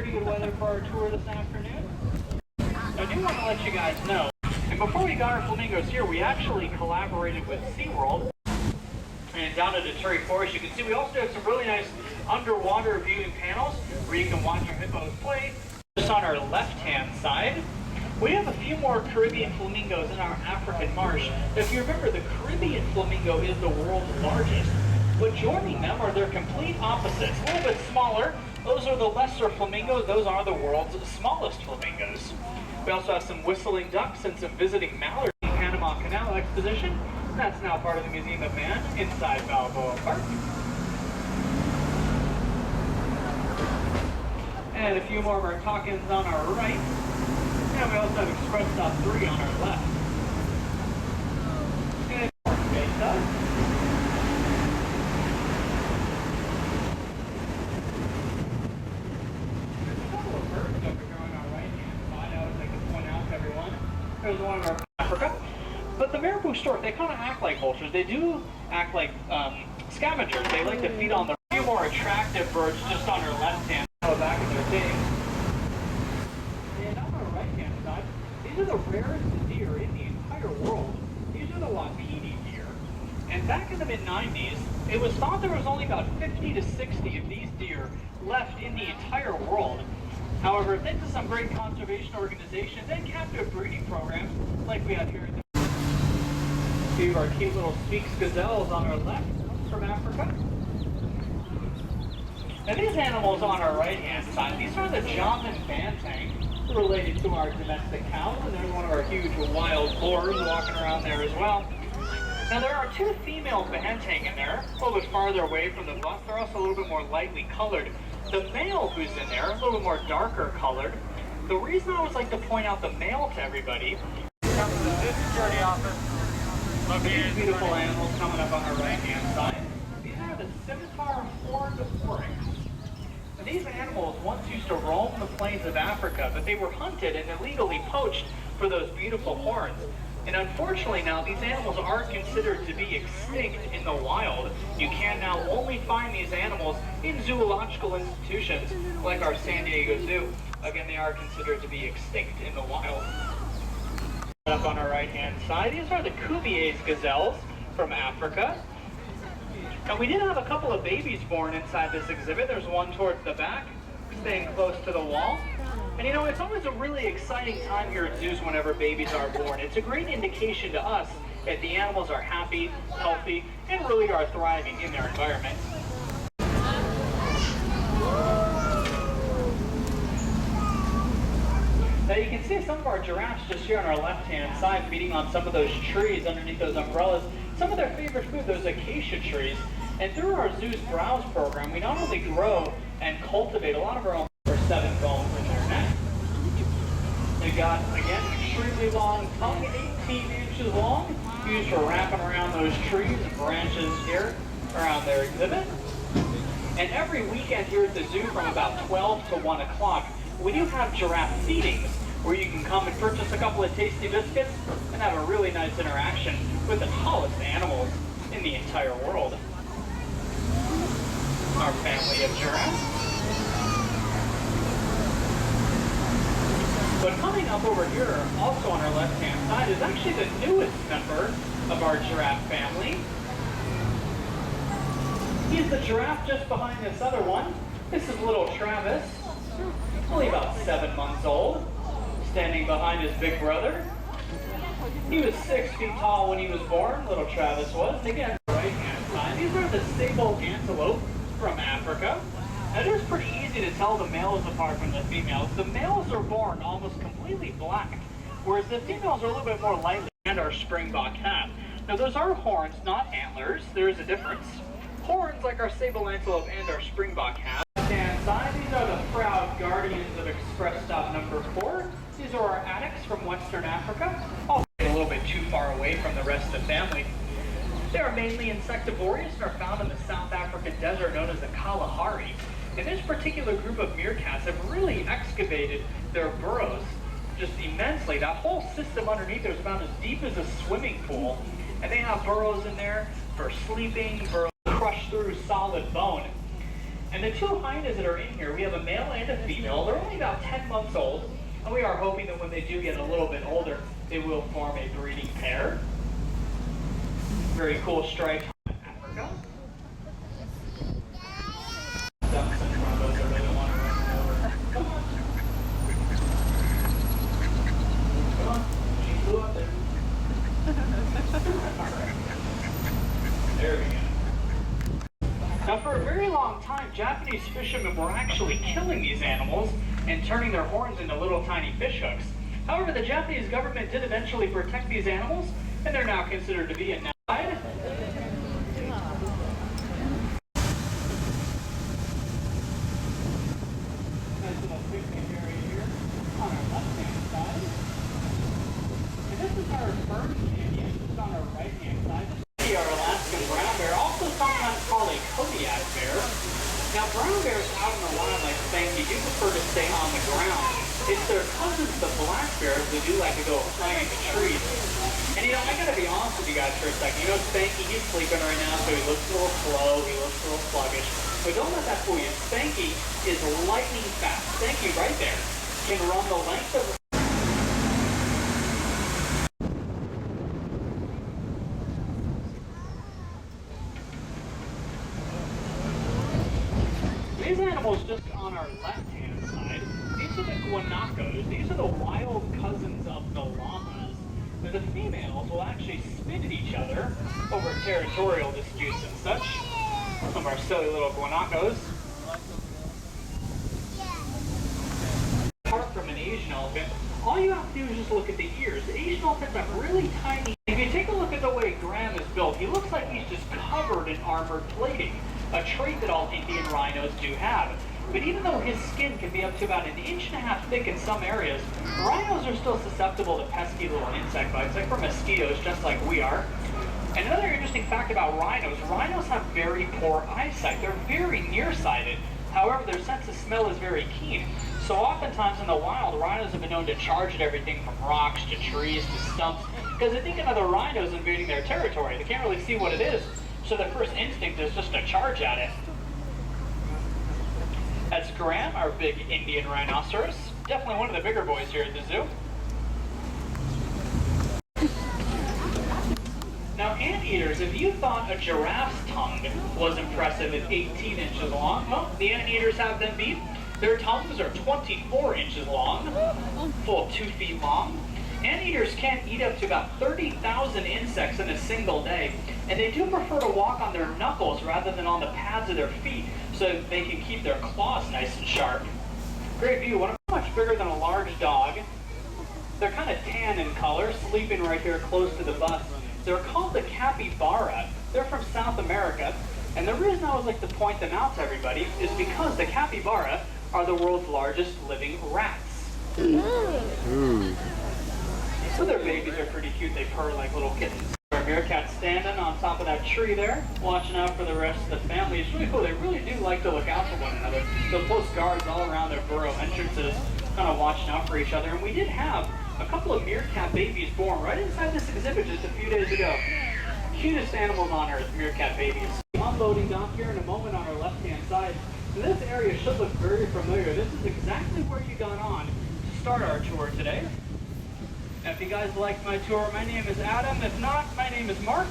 pretty good weather for our tour this afternoon. I do want to let you guys know, and before we got our flamingos here, we actually collaborated with SeaWorld. And down at Aturi Forest, you can see we also have some really nice underwater viewing panels where you can watch your hippos play. Just on our left-hand side, we have a few more Caribbean flamingos in our African marsh. If you remember, the Caribbean flamingo is the world's largest. But joining them are their complete opposites, a little bit smaller. Those are the lesser flamingos. Those are the world's smallest flamingos. We also have some whistling ducks and some visiting mallards in the Panama Canal Exposition. That's now part of the Museum of Man inside Balboa Park. And a few more of our talk-ins on our right. And we also have Express Stop 3 on our left. And face up. There's a couple of birds over here on our right-hand side I would like to point out to everyone. There's one of our Africa. But the marabou stork, they kind of act like vultures. They do act like scavengers. They like to feed on the few more attractive birds just on our left hand back of their cage. And on our right hand side, these are the rarest deer in the entire world. These are the Wapiti deer. And back in the mid-90s, it was thought there was only about 50 to 60 of these deer left in the entire world. However, thanks to some great conservation organizations and captive breeding programs like we have here at the few of our cute little Sphinx gazelles on our left from Africa. And these animals on our right-hand side, these are the Javan banteng, related to our domestic cows, and there's one of our huge wild boars walking around there as well. Now there are two female banteng in there, a little bit farther away from the bus. They're also a little bit more lightly colored. The male who's in there, a little bit more darker colored. The reason I always like to point out the male to everybody, come to the security office. These beautiful animals coming up on our right-hand side. These are the scimitar horned oryx. These animals once used to roam the plains of Africa, but they were hunted and illegally poached for those beautiful horns. And unfortunately now, these animals are considered to be extinct in the wild. You can now only find these animals in zoological institutions like our San Diego Zoo. Again, they are considered to be extinct in the wild. Up on our right-hand side, these are the Cuvier's gazelles from Africa. And we did have a couple of babies born inside this exhibit. There's one towards the back, staying close to the wall. And you know, it's always a really exciting time here at zoos whenever babies are born. It's a great indication to us that the animals are happy, healthy, and really are thriving in their environment. Now you can see some of our giraffes just here on our left-hand side feeding on some of those trees underneath those umbrellas. Some of their favorite food, those acacia trees. And through our Zoo's Browse program, we not only grow and cultivate a lot of our own 7 bones in their neck. They've got, again, extremely long tongue, 18 inches long, used for wrapping around those trees and branches here around their exhibit. And every weekend here at the zoo from about 12 to 1 o'clock, we do have giraffe feedings where you can come and purchase a couple of tasty biscuits and have a really nice interaction with the tallest animals in the entire world. Our family of giraffes. But coming up over here, also on our left-hand side, is actually the newest member of our giraffe family. He's the giraffe just behind this other one. This is little Travis, only about 7 months old, standing behind his big brother. He was 6 feet tall when he was born, little Travis was. And again, on the right-hand side, these are the sable antelope from Africa. Now, it is pretty easy to tell the males apart from the females. The males are born almost completely black, whereas the females are a little bit more lightly, and our springbok calf. Now, those are horns, not antlers. There is a difference. Horns like our sable antelope and our springbok calf. Left-hand side, these are the proud guardians of Express Stop number 4. These are our addax from Western Africa. Also a little bit too far away from the rest of the family. They are mainly insectivorous and are found in the South African desert known as the Kalahari. And this particular group of meerkats have really excavated their burrows just immensely. That whole system underneath there is about as deep as a swimming pool. And they have burrows in there for sleeping, burrows crushed through solid bone. And the two hyenas that are in here, we have a male and a female. They're only about 10 months old, and we are hoping that when they do get a little bit older, they will form a breeding pair. Very cool striped Africa. Ducks in front of us, I really want to run over. Come on. Come on. She flew up there. There we go. Now, for a very long time, Japanese fishermen were actually killing these animals and turning their horns into little tiny fish hooks. However, the Japanese government did eventually protect these animals, and they're now considered to be a nice little picnic area here on our left-hand side. And this is our Fern Canyon, just on our right-hand side. This is our Alaskan brown bear, also sometimes called a Kodiak bear. Now, brown bears out in the wild like Spanky do prefer to stay on the ground. It's their cousins, the black bears, who do like to go flying into trees. And you know, I gotta be honest with you guys for a second. You know, Spanky, he's sleeping right now, so he looks a little slow, he looks a little sluggish. But don't let that fool you. Spanky is lightning fast. Spanky right there can run the length of these animals just on our left-hand side. These are the guanacos. These are the wild cousins of the llamas. But the females will actually spit at each other over territorial disputes and such. Some of our silly little guanacos. Apart from an Asian elephant, all you have to do is just look at the ears. The Asian elephants have really tiny. If you take a look at the way Graham is built, he looks like he's just covered in armored plating, a trait that all Indian rhinos do have. But even though his skin can be up to about 1.5 inches thick in some areas, rhinos are still susceptible to pesky little insect bites, like for mosquitoes, just like we are. And another interesting fact about rhinos have very poor eyesight. They're very nearsighted. However, their sense of smell is very keen. So oftentimes in the wild, rhinos have been known to charge at everything from rocks to trees to stumps, because they think another rhino is invading their territory. They can't really see what it is, so their first instinct is just to charge at it. That's Graham, our big Indian rhinoceros. Definitely one of the bigger boys here at the zoo. Now, anteaters, if you thought a giraffe's tongue was impressive at 18 inches long, well, the anteaters have them beat. Their tongues are 24 inches long, full 2 feet long. Anteaters can eat up to about 30,000 insects in a single day, and they do prefer to walk on their knuckles rather than on the pads of their feet, so they can keep their claws nice and sharp. Great view, one much bigger than a large dog. They're kind of tan in color, sleeping right here close to the bus. They're called the capybara. They're from South America, and the reason I always like to point them out to everybody is because the capybara are the world's largest living rats. So their babies are pretty cute. They purr like little kittens. Our meerkat's standing on top of that tree there, watching out for the rest of the family. It's really cool. They really do like to look out for one another. They'll post guards all around their burrow entrances, kind of watching out for each other. And we did have a couple of meerkat babies born right inside this exhibit just a few days ago. Cutest animals on earth, meerkat babies. Unloading dock here in a moment on our left-hand side. And this area should look very familiar. This is exactly where you got on to start our tour today. Now, if you guys liked my tour, my name is Adam. If not, my name is Mark.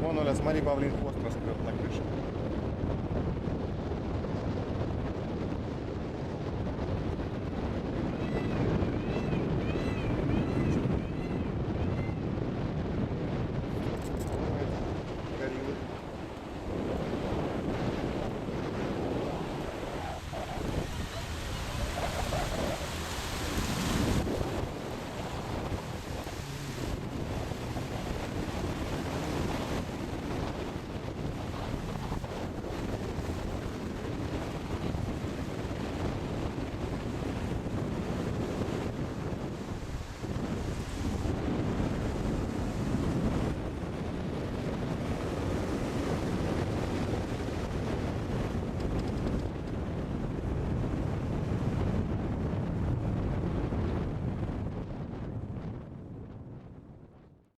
Вон, Оля, смотри, павлин хвост раскрыл на крыше.